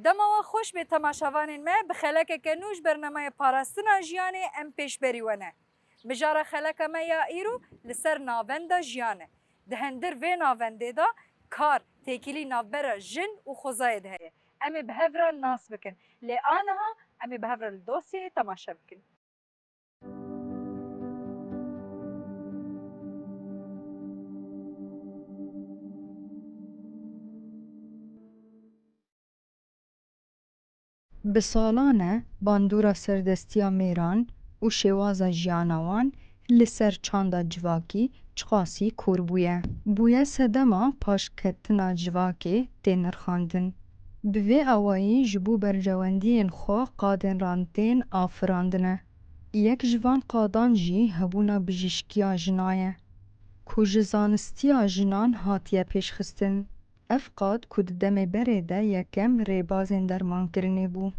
دما خوش به تماشاوان ما بخلک کنوش برنامه پاراستنا جیانه ام پیش بریونه بجاره خلک ما یا ایرو لسر ناوندا جیانه دهندر و ناونده دا کار تکیلی نابرا جن و خوزای ده امی بهفرا ناس بکن لی آنها امی بهفرا الدوسیه تماشا بکن Bi salan e bandora serdestiya mêran û şêwaza jiyana wan li ser çanda civakî çiqasî kûr bûye. Bûye sedema paşketina civakê tê nirxandin. Bi vê awayî ji bo bercewendiyên xwe qadên randtên afirandine. Yek ji van qadan jî hebûna bijîşkiya jina ye ku ji zanistiya jinan hatiye pêşxistin. Ev qad ku di demê berê de yekem rêbazên dermankirinê bû.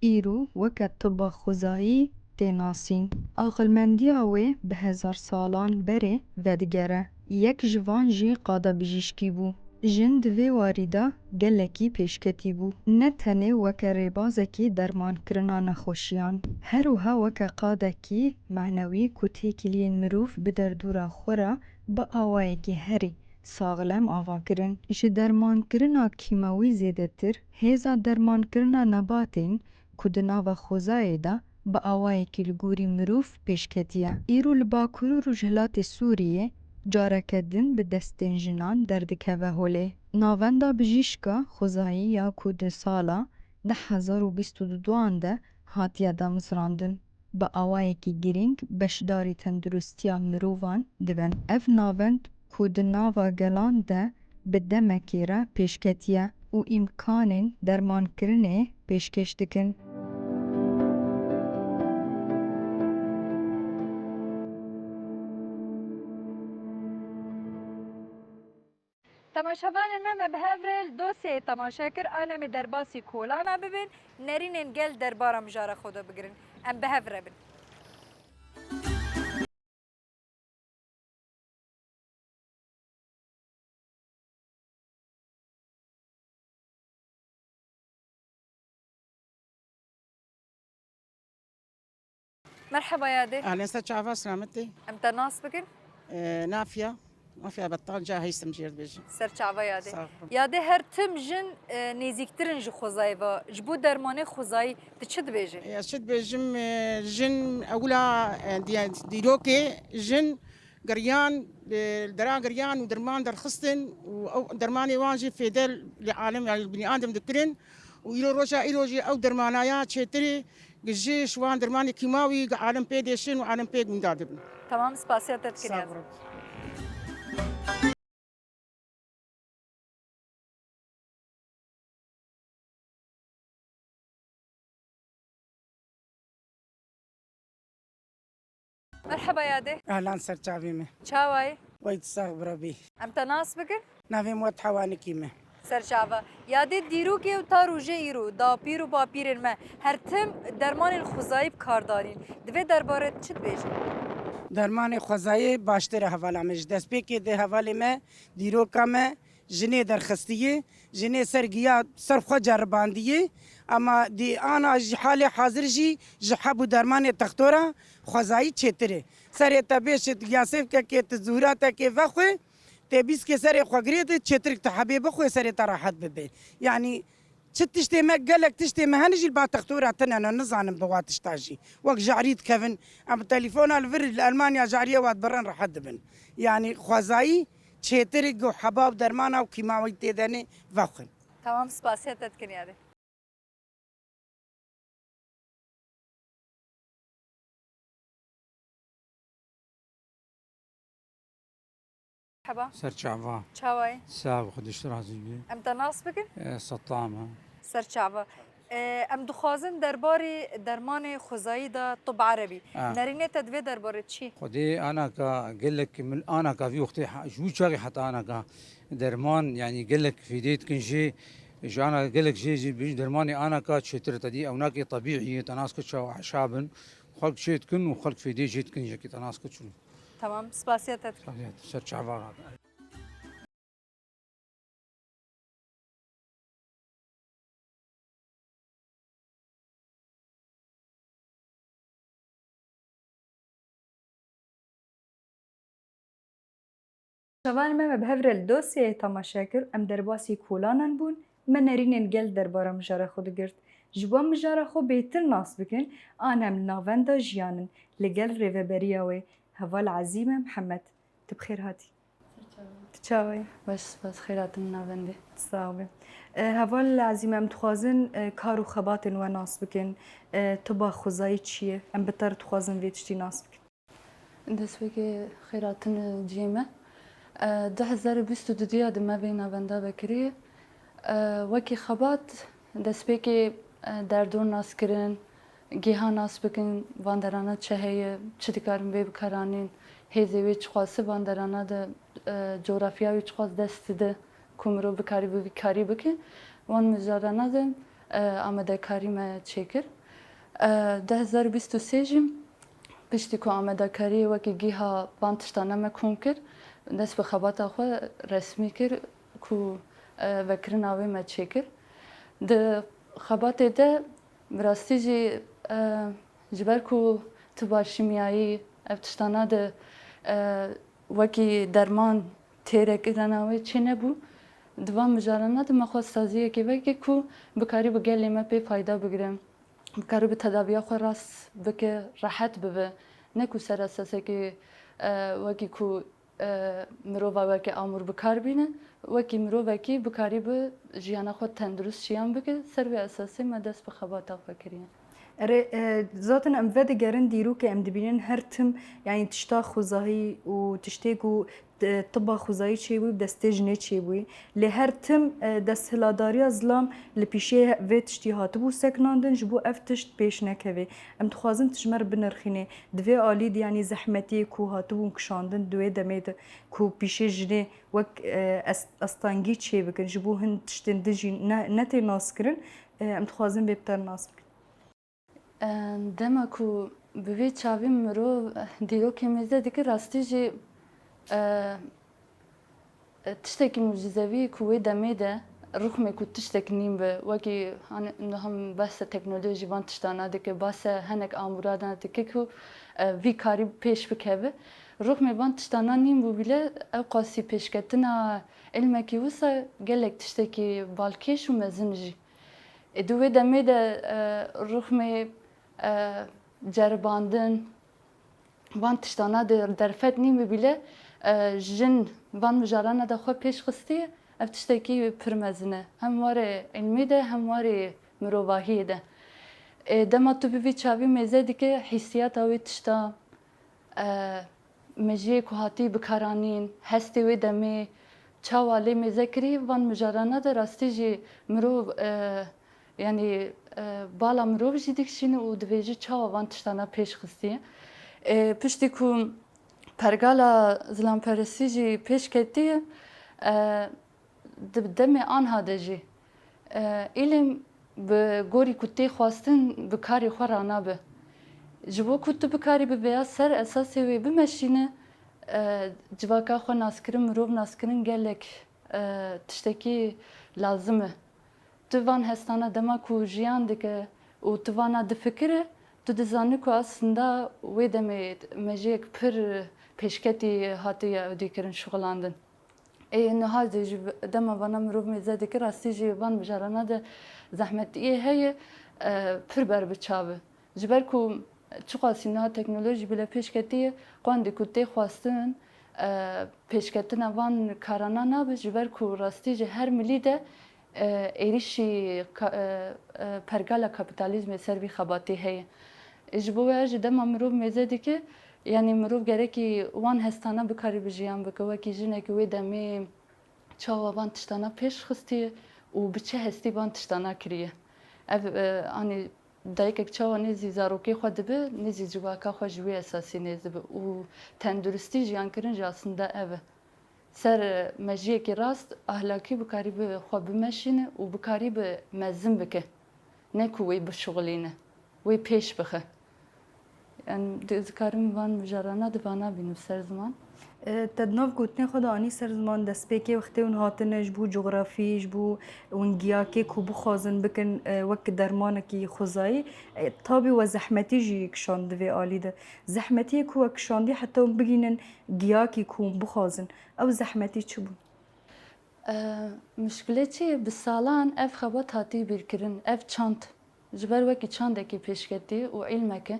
îro weke tiba xwezayî tê nasîn. Aqilmendiya wê bi hezar salan berê vedigere. Yek ji van jî qada bijîşkî bû. Jin di vê warî de gelekî pêşketî bû. Ne tenê weke rêbazekî dermankirina nexweşiyan. Her wiha weke qadekî menewî ku tê kiliyên mirov bi derdora xwe re bi awayekî herî saxlem avakirin. Ji dermankirina kîmawî zêdetir, hêza dermankirina nebatên ku di nava xwezayê de bi awayekî li gorî mirov pêşketiye. Îro li Bakur û Rojhilatê Sûriyê careke din bi destên jinan derdikeve holê. Navenda bijîşka xwezayî ya ku di sala 2022 de hatiye damezrandin. Bi awayekî girîng beşdarî tendirustiya mirovan dibin. Ev navend ku di nava gelan de bi demekê re pêşketiye û îmkanên dermankirinê pêşkêş dikin. تماشاوان ما بهفرا الدوسیه تماشا کر آنمی درباسی کولانا ببین نرینن گل دربارا مجارا خدا بگیرن ام بهفرا بن مرحبا يا دي اهلا استاذ شعبان سلامتي. ام تناس بكن نافيه بطال جا هيثم جيرد بيجي سر چاوا يا دي صح. يا دي هر تم جن نزیکترین جو خوزای و جبو درمانه خوزای تچد بیجه يا شد بيجم جن اولا ديروكي جن قريان درا قريان ودرمان در خستن ودرماني واجي في دل لعالم يعني البني ادم ذكرن ويلو روجا ايروجي او درمانايا تشتري جي شوان درماني كيماوي عالم بيدشن وعالم بيد من دادبن تمام سپاسیت تکن يا صبر. مرحبا يا دي اهلا سر شعبيمه چاوای ويتصغر بي ام تناس بكن نافي موت حواني كيمه سر چاوا يا دي دیرو که تا روزه ایرو دا پیرو با پیرن ما هر تم درمان خوزای کاردارین دوی درباره چت بیجه درمان خوزایی باشتر حواله مش دست پیکی ده حواله ما دیرو کمه جنه درخستیه جنه سرگیا صرف خود جرباندیه اما دی آنا حال حاضر جی جحب درمان تختورا خوزایی چتره سر تبیش گیاسف که تزورات که وخه تبیس که سر خوگرید چترک تحبی بخو سر تراحت ببه یعنی تشتي ما قالك تشتي ما هنجي البا تختورة انا نزعن بواتش تاجي وقت جعريت كيفن ام تليفون الفرج المانيا جعريه وات بران راح دبن يعني خوازاي تشترق وحباب درمانا وكيماوي تيدني فخن تمام سپاسیت تکن يا دي مرحبا سر شعبان چاوای ساعة خدش رازي ام تناس بكن سطامة سر چاوا ام دخوازن درباره درمان خوزایی دا طب عربی نرینه تدوی درباره چی؟ خدي أنا قال لك من أنا في وقتي شو شاغي حتى أنا درمان يعني قال لك في ديت كن شيء جو أنا قال لك شيء بيج درماني أنا شترت دي أو ناكي طبيعي تناسك شو عشابن خلق شيء تكن وخلق في دي شيء تكن جاكي تناسك شو تمام سپاسیت سر شعبان شوان ما بهفر الدوسية تماشا كر ام درباسي كولانن بون من نرين گل دربارا مجارا خود گرت جبوا مجارا خو بيتر ناس بكن انا من نافندا جيانن لگل ريفبريا وي هوال عزيمة محمد تبخير هاتي تشاوي بس خيراتم ناوندي صاوي هوال عزيمة متخوازن كارو خباتن و ناس بكن تبا خوزاي چيه ام بتر تخوازن ويتشتي ناس بكن دست بگه خیراتن جیمه 2022 دما بین ناوندا بکری وکی خبات دست بگه دردون ناس کرن گیها ناس بکن واندرانا چهه چه دیکارم بی بکرانین هیزی وی چخواسته واندرانا ده جغرافیا وی چخواست دست ده کمرو بکاری بی کاری بکن وان مجارانا ده آمده کاری ما چکر 2023 جیم پشتی که آمده کاری وکی گیها بانتشتانه مکون کرد دست به خبات خو رسمی کرد که وکرن آوی ما چه کرد ده خبات ده براستی جی جبر که تبا شیمیایی افتشتانه ده وکی درمان تیره کردن آوی چه نبو دوام مجارانه ده مخواست سازیه که وکی که بکاری بگلی ما پی فایده بگیرم بکاری به تداویه خو راست بکه راحت ببه نکو سر اساسه که وکی که مروفا وکی آمور بکار بینه وکی مروفا کی بکاری به جیانا خود تندرست شیان بکه سر به اساسه ما دست به خباتا فکرین ذاتن ام فد گرن دیرو که ام دبینن هر تم یعنی تشتا خوزایی و تشتگو طبا خوزایی چی بوی دسته جنه چی بوی لی هر تم دست هلاداری ازلام لپیشه و تشتی هاتبو سکناندن جبو افتشت پیش نکوی ام تخوازن تجمر بنرخینه دوی آلید یعنی زحمتی کو هاتبو کشاندن دوی دمید کو پیشه جنه وک استانگی چی بکن جبو هن تشتن دجی نتی ناس کرن ام تخوازن ببتر ناس بکن دما کو بوی چاوی مرو دیرو کمیزه دیگه راستی جی تشتکی معجزوی کوی دمیده روح می کو تشتک نیم به وکی هم بس تکنولوژی وان تشتانا دیگه بس هنگ آمورادن دیگه کو وی کاری پیش بکوه روح می وان تشتانا نیم بو بیله او قاسی پیش کتنا علمه کی وسا گلک تشتکی بالکیش و مزنجی دوی دمیده روح می جرباندن وان تشتانا درفت نیم بیله جن وان مجارانا دا خواه پیش خستی اف تشتاکی پرمزنه هم واره علمی ده هم واره مروواهی ده دما تو بی چاوی میزه دی که حسیات آوی تشتا مجیه که هاتی بکارانین هستی وی دمی چاوالی میزه کری وان مجارانا دا راستی جی مرو yani بالا مرو جی دکشینه و دویجی چاوا وان تشتانا پیش خستیه پشتی که پرگالا زلامپرسی جی پیش کتیه دمی آنها ده جی ایلیم به گوری کتی خواستن بکاری خورانا به جبو کتو بکاری به بیا سر اساسی وی بمشینه جواکا خو ناسکرین مروب ناسکرین گلک تشتکی لازمه توان هستانه دما کو جیان دکه و توانا دفکره تو دزانی که aslında وی دمی مجیک پر پیشکتی هاتی دیکرن شغلاندن نها دیجی دما وانا مروب میزه دیکر راستی جی وان بجارانه ده زحمتیه هی پر بر بچاوه جبر کو چقاسی نها تکنولوژی بله پیشکتیه قاندی کتی خواستن پیشکتن وان کارانا نابه جبر کو راستی جی هر ملی ده ایریشی پرگالا کپیتالیزم سر بی خباتی هی اجبو اج دما مروب میزه دی که یعنی مروب گره کی وان هستانه بکاری بجیان بکوه کی جنه که وی دمی چاوا وان تشتانا پیش خستی و بچه هستی وان تشتانا کریه اف آنی دایک چاوا نیزی زاروکی خود به نیزی جواکا خود جوی اساسی نیزی به و تندرستی جیان کرن جاسنده اوه سر مجیه کی راست اهلاکی بکاری به خود بمشینه و بکاری به مزن بکه نکو وی بشغلینه وی پیش بخه yani dizkarım van müjarana divana binip ser zaman. تدناف گوتنه خدا آنی سر زمان دست پیکی وقتی اون هاتنه جبو جغرافی جبو اون گیاکی کو بخوازن بکن وک درمانه کی خوزایی تابی و زحمتی جی کشان دوی آلی ده زحمتی کو کشاندی حتی اون بگینن گیاکی کو بخوازن او زحمتی چو بو؟ مشکلی چی بسالان اف خبات هاتی بیرکرن اف چاند جبر وکی چاندکی پیشکتی و علمکه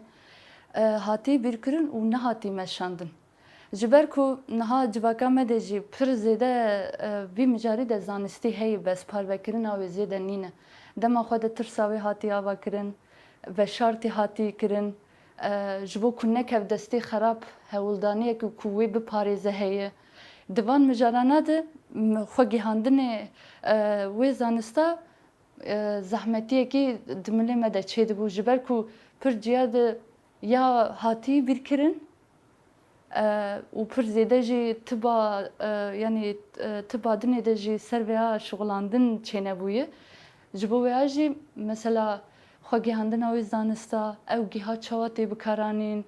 هاتی بیرکرن و نه هاتی مشاندن جبر کو نها جواکا مدجی پر زیده بی مجاری ده زانستی هی بس پاروکرن او زیده نینه دما خود ترساوی هاتی آوا کرن و شارتی هاتی کرن جبو کنه که دستی خراب هولدانیه که کوی بپاریزه هیه دوان مجارانه ده خوگی هندنه وی زانستا زحمتیه کی دمله مده چه دبو جبر کو پر جیا ده یا هاتی بیرکرن و پر زیده جی تبا yani تبا دنه de jî ser veya şoğlandın çene bûye ji bo veya jî mesela xwe gihandina wê zanista ew giha çawa tê bikaranîn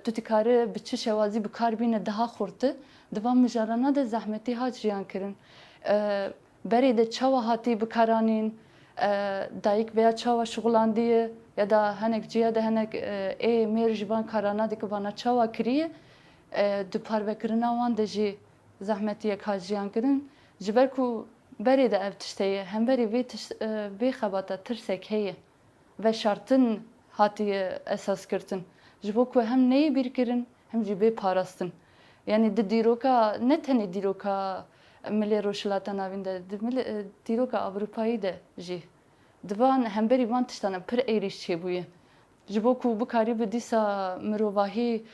tu dikare bi çi şewazî bikar bîne daha xurti divan mijarana de zehmetî hat jiyan kirin berê de çawa hatî bikaranîn dayîk veya çawa şoğlandiye ya da hinek ciya de hinek ê mêr ji van karana dike vana çawa kiriye di parvekirina wan de jî zehmetiyek hat jiyan kirin ji ber ku berê de ev tiştê ye hemberî vê xebata tirsek heye ve şartın hatiye esas kirtin ji bo ku hem neyê bîrkirin hem jî bê parastin yani di dîroka ne tenê dîroka Milê Rojhilata navîn de dîroka Ewropayî de jî divan hemberî van tiştana pir êrîş çêbûye ji bo ku bikarî bi dîsa mirovahî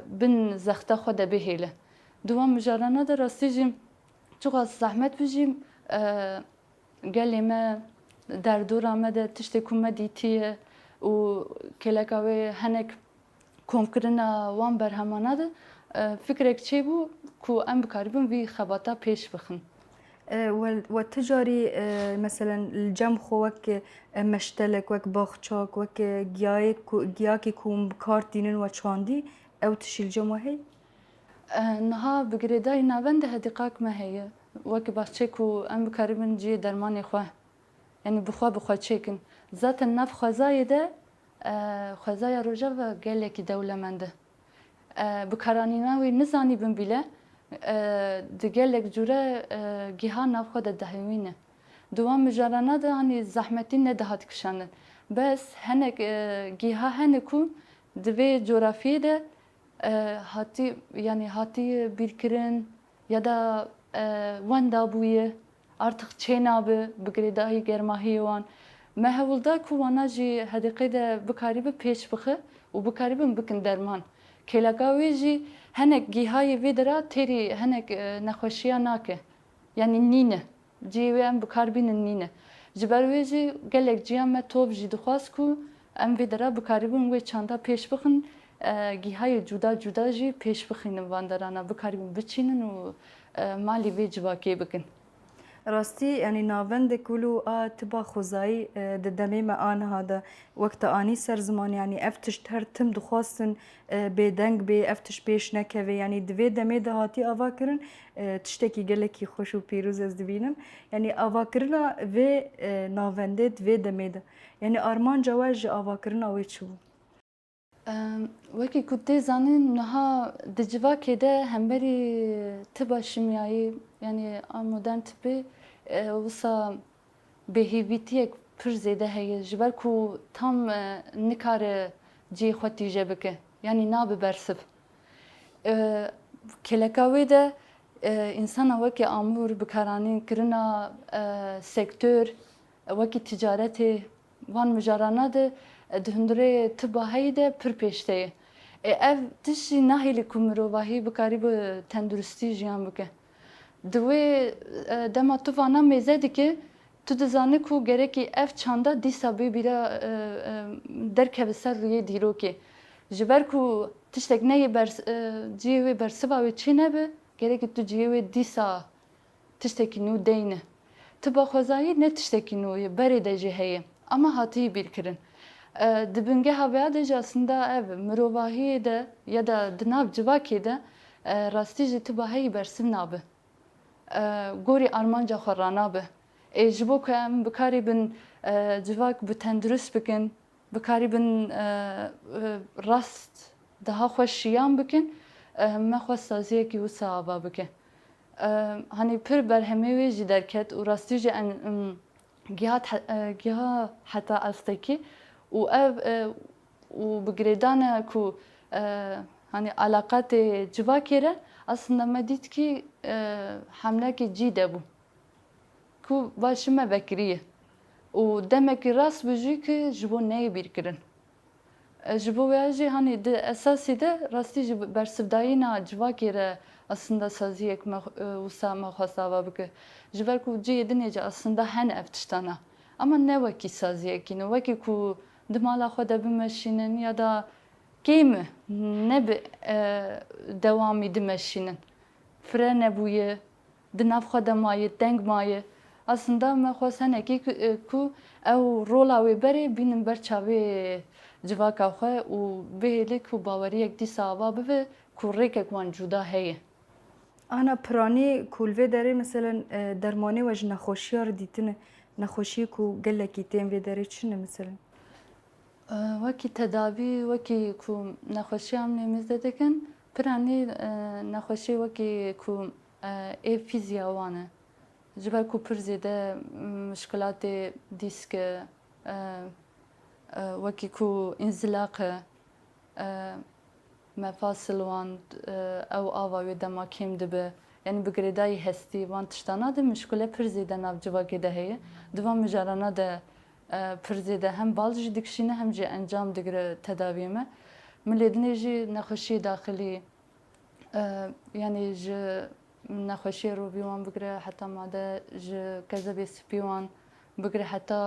bin zexta xwe de bihêle diwan mijarana de rastî jî çiqas zehmet bijîm gelê me derdora me de tiştê ku me dîtiye û kêleka wê hinek komkirina wan berhemana de fikrek çêbû ku em bikaribin vî xebata pêş bixin والتجاري مثلا الجم خو وك مشتلك وك باخچاك وك گیاکی کوم بکارتینن و چاندی او تشیل جمع هی نها بگریدای ناوند هدیقاک ما هي وك باخچه کو ام بکاربن جی درمان خو yani بخوا çekin zaten naf xwezayê de xwezaya rojava gelekî dewlemend e bi karanîna wê nizanîbin bîle di gelek cure giha nav xwe de dehewîne diwan mijarana de hani zehmetî nedahat kişandin bes hinek giha hene ku di vê coğrafiyê de hatî bîrkirin ya da wenda bûye artık çênabe bi girêdayî germahiyê wan me hewilda ku wana jî hediqê de bikarîbe pêş bixe û bikarîbin bikin derman kêleka wê jî hinek gîhayê vê de ra têrî hinek nexweşiya nake yani nîne cî wê em bikarbînin nîne ji ber wê jî gelek ciya me tov jî dixwast ku em vê de ra bikarîbin wê çanda pêş bixin gîhayê cuda cuda jî pêş bixînin van derana bikarîbin biçînin û malê vê civakê bikin راستی یعنی ناوند کلو تبا خوزایی د دمه ما آن هذا وقت آنی سر زمان یعنی افتش هر تم دخواستن به دنگ به افتش پیش نکوه یعنی دوی دمه ده هاتی آوا کرن تشتکی گلکی خوش و پیروز از دبینم یعنی آوا کرنا و ناونده دوی دمه ده یعنی آرمان جواز آوا کرنا وی چو وکی کتی زنین نها دجواکه ده همبری تبا شیمیایی yani modern tipi wisa bêhêvîtiyek pir zêde heye ji ber ku tam nikare cî xwe tîje bike yani nabe bersiv kêleka wê de insana wekî amûr bikaranîn kirina sektör wekî ticaretê van mijarana de di hundirê tiba heyê de pir pêşte ye ev tiş jî nahêle ku mirovahî bikarî bi tenduristî jiyan bike di wê dema tu vana mêze dike tu dizanî ku gerekî ev çanda dîsa bê bîra derkeve ser rûyê dîrokê ji ber ku tiştek neyê ciyê wê bersiva wê çê nebe gerekî tu ciyê wê dîsa tiştekî nû deyne tiba xwezayî ne tiştekî nû ye berê de jî heye ama hatiyî bîrkirin di bingeha veya de jî aslında ev mirovahiyê de ya da di nav civakê de راستی جی تو با هی برسم نابه گوری آرمانجا خورانه به جبو که ام بکاری بن جواک بتندرست بکن بکاری بن راست daha خوش شیام بکن ما خواه سازیه که و صحابه بکن هنی پر برهمه وی جی درکت و راستی جی گیاه حتی الستکی و و بگریدانه که hani alakat civa kere aslında medit ki hamle ki cide bu. Ku başıma bekriye. O demek ki rast bücü ki jibo neyi bir kirin. Jibo veya hani de esası da rastı bersivdayına civa kere aslında saziyek usama khasava bike. Jiver ku cide nece aslında hen eftiştana. Ama ne vaki saziyek ne vaki ku dimala khoda bimeşinin ya da Kime ne bir devam edilmesinin frene buye, dinav khadamayı, dengmayı aslında me khosane ki ku ev rola ve beri binin berçavi civaka kho u behele ku bavariyek di sava ve kurrek ekwan juda heye. Ana pirani kulve dere mesela dermanê ve ji nexweşiyar dîtine nexweşiyê ku gelekî tên vê derê çi ne mesela? وکی تداوی وکی کو نخوشی هم نمیزده دکن پرانی نخوشی وکی کو ای فیزیاوانه جبر کو پر زیده مشکلات دیسک وکی کو انزلاق مفاصل وان او آواوی دما کم دبه یعنی بگریدای هستی وان تشتانا ده مشکله پر زیده ناف جواکی ده هیه دوان مجارانا ده پرزیده هم بالج دکشینه هم جی انجام دگره تداویمه ملیدنی جی نخوشی داخلی یعنی جی نخوشی رو بیوان بگره حتی ماده جی کذبی سپیوان بگره حتی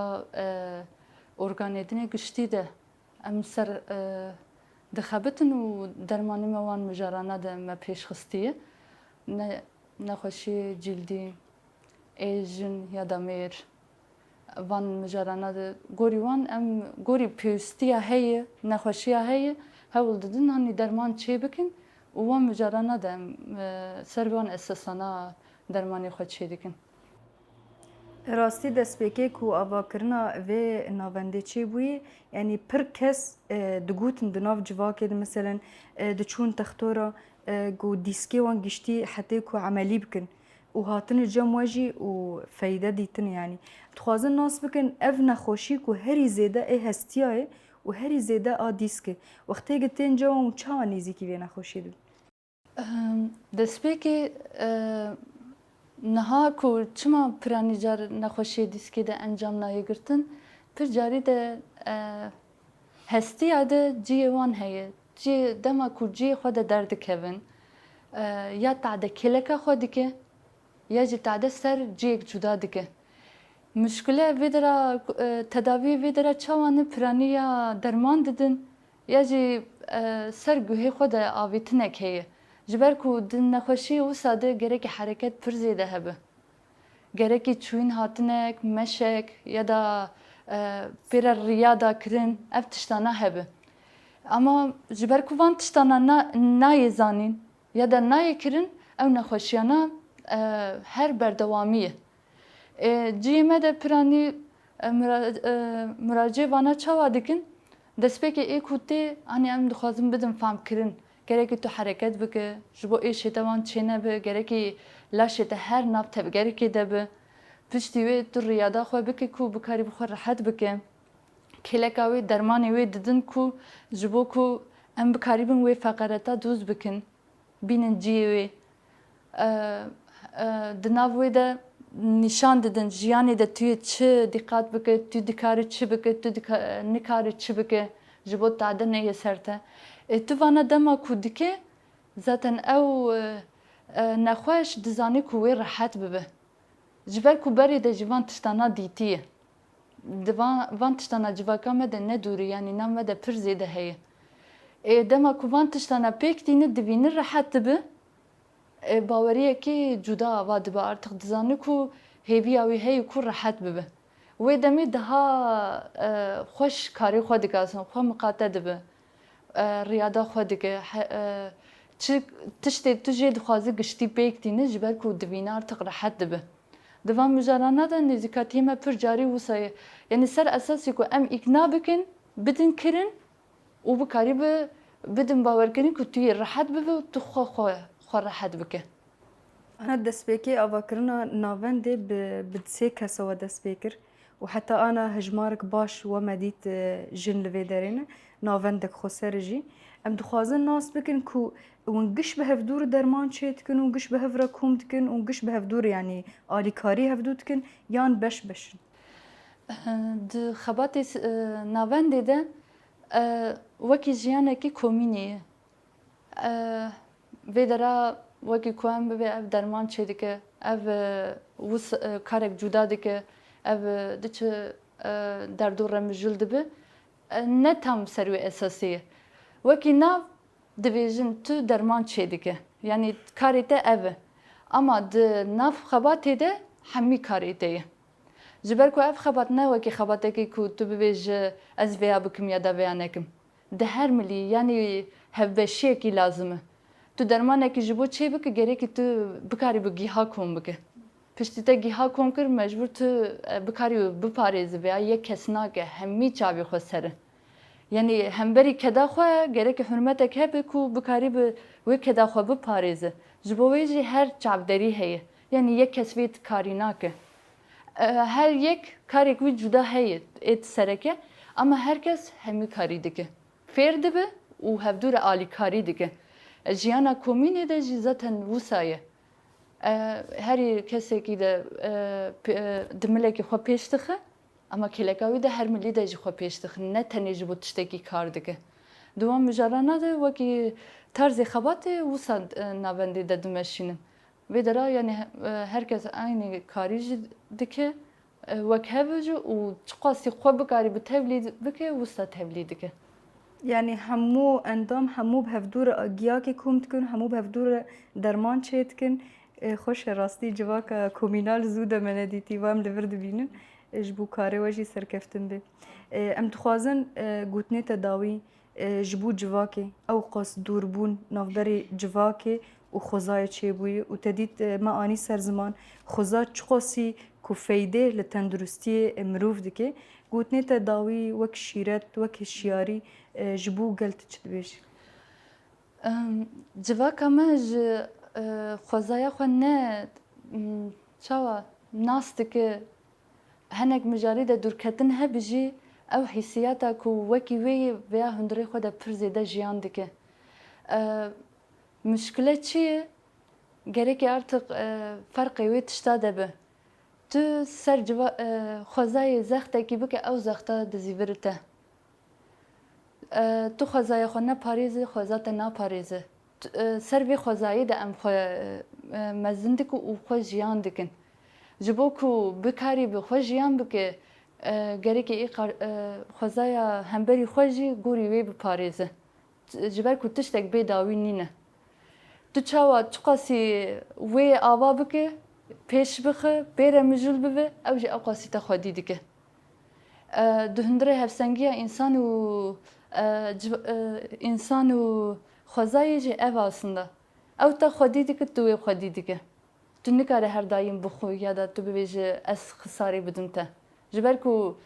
ارگانیدنی گشتی ده ام سر دخبتن و درمانی موان مجارانه ده ما پیش خستیه نخوشی جلدی ایجن یا دمیر وان مجارانه ده گوری وان ام گوری پیوستیا هیه نخوشیا هیه هول ددن هنی درمان چی بکن و وان مجارانه ده سروان اساسانا درمانی خود چی دکن Rastî destpêkê ku avakirina vê navendê çêbûyê yanî pir kes digotin di nav civakê de meselen diçûn textora ku dîskê wan giştî hetê ku emelî bikin û hatine cem we jî û feyde dîtin yanî. Dixwazin nas bikin ev nexweşî ku herî zêde ê hestiya ye û herî zêde a dîsk e. Wextê gitin cem û çawa nêzîkî vê nexweşî dibin? دستپێکی نها کو چما پرانیجار نخوشی دیسکی ده انجام نایگرتن پر جاری ده هستی ده جیوان هیه جی دما کو جی خود درد کهون یا تعده کلکه خود که یا جی تعده سر جیک جدا دکه مشکله ویدرا تداوی ویدرا چوانه پرانیا درمان ددن یا جی سر گوهی خود آویتنک هیه جبر کو دن نخوشی و ساده گره که حرکت پر زیده هبه گره که چوین هاتنک مشک یا دا پر ریادا کرن اف تشتانا هبه اما جبر کو وان تشتانا نای زانین یا دا نای کرن او نخوشیانا هر بردوامیه جیمه ده پرانی مراجعه وانا چاوا دکن دست پی که ای کوتی آنی ام دخوازم بدم فهم کرن گرکی تو حرکت بکه جبو ایشی دوان چینه به گرکی لاشی ده هر ناب تب گرکی ده به پشتی وی تو ریادا خواه بکه کو بکاری بخور راحت بکه کلکاوی درمانی وی ددن کو جبو کو ام بکاری بین وی فقرتا دوز بکن بینن جیه وی دناو وی ده نشان ددن جیانی ده توی چه دقت بکه تو دکاری چه بکه تو نکاری چه بکه جبو تعده نیه سرته تو وانا دما کودکه zaten او نخواش دزانی کوی راحت ببه جبر کو بری ده جوان تشتانا دیتیه وان تشتانا جواکا مده ندوری یعنی نام مده پر زیده هیه دما کو وان تشتانا پیک دینه دوینه راحت به باوریه که جدا آواد به artık دزانی کو هیوی آوی هی کو راحت ببه و دمی daha خوش کاری خود دکاسن خو مقاطع دبه ریاضه خود که تشتê tu jê dixwazî giştî pêk tîne ji ber ku divîne artık rehet dibe. Di van mijarana da nêzîkatiyê me pir carî wisa ye. Yani ser esasî ku em îkna bikin, bidin kirin û bikarî bidin bawerkirin ku tu yê rehet bibe û tu xwe rehet bike. أنا دەستپێکی ئاواکردنا ناوەندێ bi sê kesەوە dest pê kir û heta ana hejmarek baş weme dît jin li vê derê ne navendek xweser jî em dixwazin nas bikin ku hûn giş bi hevdûr derman çê dikin û giş bi hev re kom dikin û giş bi hevdûr yanî alîkarî hevdû dikin yan beş beşin. Di xebatê navendê de wekî jiyanekî komînê ye. Vê dera wekî ku em bibe ev derman çê dike, ev karek cuda dike, ev diçe derdû remijûl dibe ne tam ser wê esasî ye. Wekî nav dibêjin tu derman çê dike. Yani karê te ev e. Ama di nav xebatê de hemî karê te ye. Ji ber ku ev xebat ne wekî xebatekî ku tu bibêje ez vêya bikim ya da vêya nekim. Di her milî yanî hevbeşiyekî lazim e. Tu dermanekî ji bo çê bike gerekî tu bikarî bi gîha kom bike. Piştî te gîha kom kir mecbûr tu bikarî biparêzî veya yek kes nake hemî çavê xwe ser e. Yani hemberî keda xwe gerekî hürmetek hebe ku bikarî bi wê keda xwe biparêze. Ji bo wê jî her çavderî heye. Yani yek kes vê karî nake. Her yek karek wî cuda heye êt sereke ama herkes hemî karî dike. Fêr dibe û hevdûr e alîkarî dike. Jiyana komînê de jî zaten wisa ye. Herî kesekî de di milekê xwe pêş dixe ama kêleka wî de her milî de jî xwe pêş dixe. Ne tenê ji bo tiştekî kar dike. Di wan mijarana de wekî tarzê xebatê wisa navendê de dimeşînin. Vê dera yani herkes aynı karî jî dike wek hev jî û çiqasî xwe bikarî bi tevlî bike wisa tevlî dike. Yani hemû endam hemû bi hevdûr giyakê kom dikin, hemû bi hevdûr derman çê dikin. Xweş e rastî civaka komînal zû de me nedîtî wa em li vir dibînin ji bo karê we jî serkeftin bê. Em dixwazin gotinê te dawî ji bo civakê ew qas dûrbûn navberê civakê û xwezayê çêbûyî û te dît me anî ser ziman xweza çiqasî ku feydê li tenduristiyê mirov dike. Gotinê te dawî wek şîret, wek hişyarî ji bo gel tu çi dibêjî? Civaka me ji xwezaya xwe ne çawa nas dike henek mijarî de dûrketin hebe jî ew hîsiyata ku wekî wê veya hundirê xwe de pir zêde jiyan dike. Müşkile çi ye? Gerekî artık ferqê wê tişta de be. Tu ser xwezayê zextekî bike ew zexta dizîvir te. Tu xwezaya xwe neparêzî, xweza te naparêze. Ser vê xwezayê de em xwe mezin dikin û xwe jiyan dikin. Ji bo ku bikarî bi xwe jiyan bike gerekî xwezaya hemberî xwe jî gorî wê biparêze. Ji ber ku tiştek bêdawî nîne. Tu çawa çiqasî wê ava bike, pêş bixe, pêre mijûl bibe, ew jî ew qasî te xwedî dike. Di hundirê hevsengiya însan û xwezayê jî ev aslında. Ew te xwedî dike, tu wê xwedî dike. Tu nikare her daîm bixwe ya da tu bibêje ez xisarê bidim te. Ji ber ku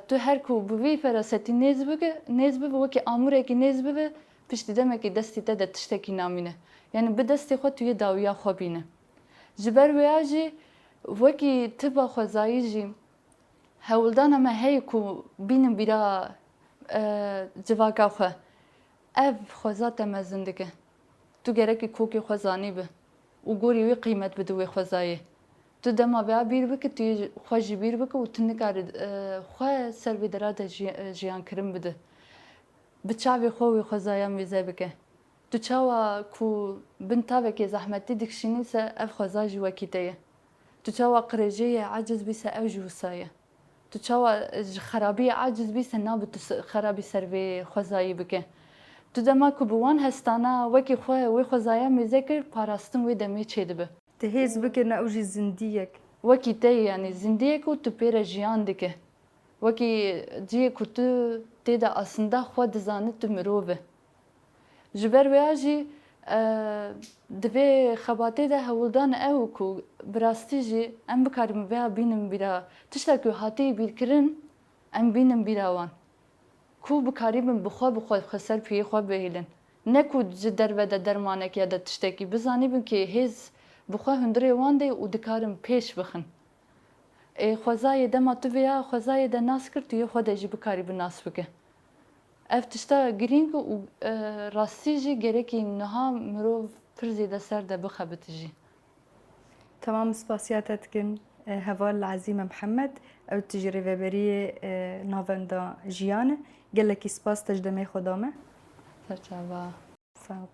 tu her ku bi vî ferasetî nêz bibe wekî amûrekî nêz bibe piştî demekî destî te de tiştekî namîne. Yani bi destê xwe tu yê dawiya xwe bîne. Ji ber wêya jî wekî tiba xwezayî jî hewildana me heye ku bînin bîra civaka xwe. Ev xweza te mezin dike. Tu gerekî kokê xwe zanî be û gorî wê qîmet bide wê xwezayê. Tu dema veya bîr bike tu yê xwe jî bîr bike û tu nikarî xwe ser vê dera de jiyankirin bide. Bi çavê xwe wê xwezaya mêze bike. Tu çawa ku bin tavekê zehmetî dikişînî se ev xweza jî wekî te ye. Tu çawa qirêjeyê aciz bî se ew jî wisa ye. Tu çawa ji xerabiyê aciz bî se nabe tu xerabî ser vê xwezayî bike. Tu dema ku bi wan hestana wekî wê xwezaya mêze kir parastin wê demê çê dibe. Tu hêz bike ne ew jî zindiyek. Wekî te ye yani zindiyek û tu pêre jiyan dike. Wekî ciyê ku tu tê de aslında xwe dizanî tu mirov e. Ji ber wêya jî دوی خباته ده هولدان او کو براستی جی ام بکاریم بیا بینم بیرا تشتا که هاتی بیرکرین ام بینم بیراوان کو بکاریم بخوا خسر پی خوا بهیلن نکو جدر و درمانک یا ده تشتکی بزانی بن که هیز بخوا هندره وان ده و دکارم پیش بخن خوزای دما تو بیا خوزای ده ناس کرد تو خود جی بکاری بناس بکه اف تشتا گرینگ و راستی جی گرکی نها مرو پرزی ده سر ده بخبت جی تمام سپاسیاتت کن هوال العظیم محمد او تجربه بری ناوندا جیانه گلکی سپاس تجدمه خدامه سرچاوا ساو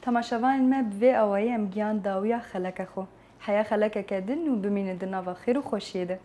تماشاوان ما بوی اوایی ام گیان داویا خلک خو حیا خلک کدن و بمین دناوا خیر و خوشیده